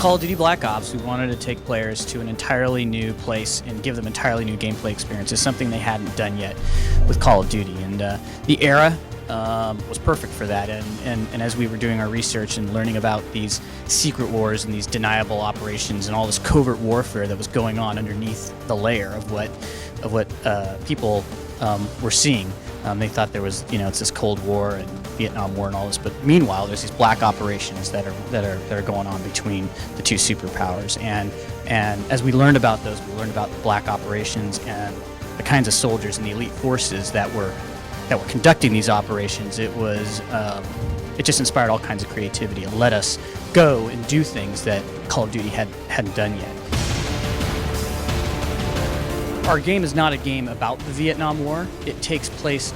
Call of Duty Black Ops, we wanted to take players to an entirely new place and give them entirely new gameplay experiences, something they hadn't done yet with Call of Duty. And the era was perfect for that. And as we were doing our research and learning about these secret wars and these deniable operations and all this covert warfare that was going on underneath the layer of what people were seeing, they thought there was, it's this Cold War and Vietnam War and all this, but meanwhile there's these black operations that are going on between the two superpowers. And as we learned about those, we learned about the black operations and the kinds of soldiers and the elite forces that were conducting these operations. It just inspired all kinds of creativity and let us go and do things that Call of Duty hadn't done yet. Our game is not a game about the Vietnam War. It takes place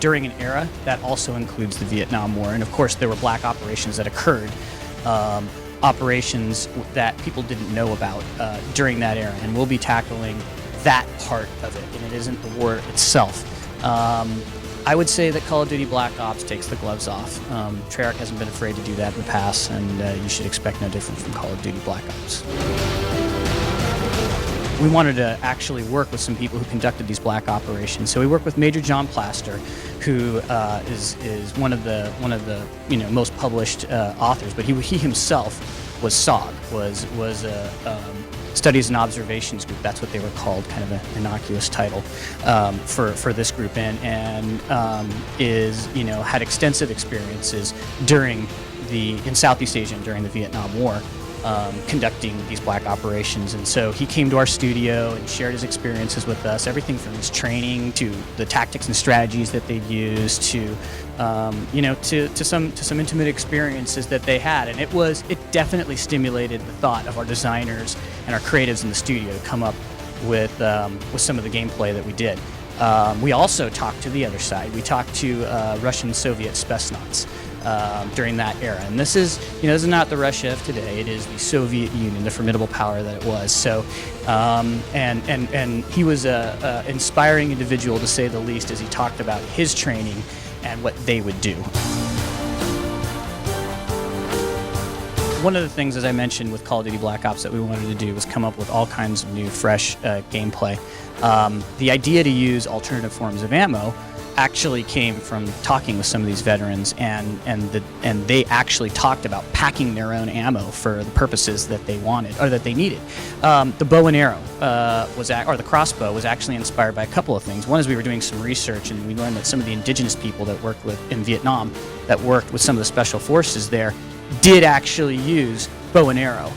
during an era that also includes the Vietnam War. And of course, there were black operations that occurred, operations that people didn't know about during that era. And we'll be tackling that part of it, and it isn't the war itself. I would say that Call of Duty Black Ops takes the gloves off. Treyarch hasn't been afraid to do that in the past, and you should expect no different from Call of Duty Black Ops. We wanted to actually work with some people who conducted these black operations. So we worked with Major John Plaster, who is one of the most published authors. But he himself was SOG, was a Studies and Observations Group. That's what they were called, kind of an innocuous title for this group, and had extensive experiences in Southeast Asia during the Vietnam War. Conducting these black operations, and so he came to our studio and shared his experiences with us, everything from his training to the tactics and strategies that they'd used to some intimate experiences that they had. And it definitely stimulated the thought of our designers and our creatives in the studio to come up with some of the gameplay that we did. We also talked to the other side. We talked to Russian Soviet Spetsnaz during that era, and this is not the Russia of today. It is the Soviet Union, the formidable power that it was. So, and he was a inspiring individual, to say the least, as he talked about his training and what they would do. One of the things, as I mentioned, with Call of Duty Black Ops that we wanted to do was come up with all kinds of new, fresh gameplay. The idea to use alternative forms of ammo actually came from talking with some of these veterans, and they actually talked about packing their own ammo for the purposes that they wanted or that they needed. The bow and arrow or the crossbow was actually inspired by a couple of things. One is we were doing some research, and we learned that some of the indigenous people that worked in Vietnam, that worked with some of the special forces there, did actually use bow and arrow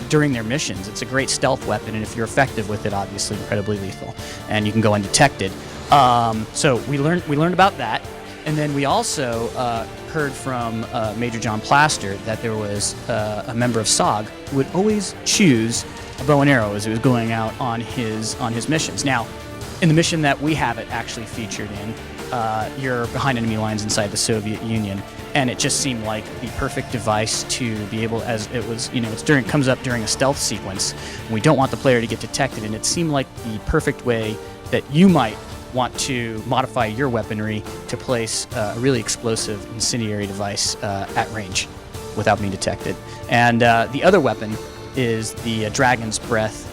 during their missions. It's a great stealth weapon, and if you're effective with it, obviously incredibly lethal, and you can go undetected. So we learned about that, and then we also heard from Major John Plaster that there was a member of SOG who would always choose a bow and arrow as he was going out on his missions. Now, in the mission that we have it actually featured in, you're behind enemy lines inside the Soviet Union, and it just seemed like the perfect device to be able, as it was, comes up during a stealth sequence. We don't want the player to get detected, and it seemed like the perfect way that you might want to modify your weaponry to place a really explosive incendiary device at range without being detected. And the other weapon is the Dragon's Breath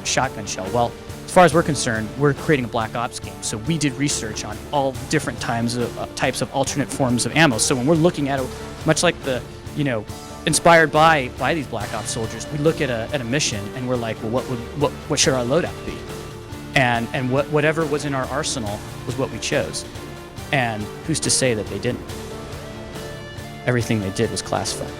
shotgun shell. Well, as far as we're concerned, we're creating a Black Ops game, so we did research on all different types of alternate forms of ammo. So when we're looking at it, much like inspired by these Black Ops soldiers, we look at a mission and we're like, well, what should our loadout be? And whatever was in our arsenal was what we chose. And who's to say that they didn't? Everything they did was classified.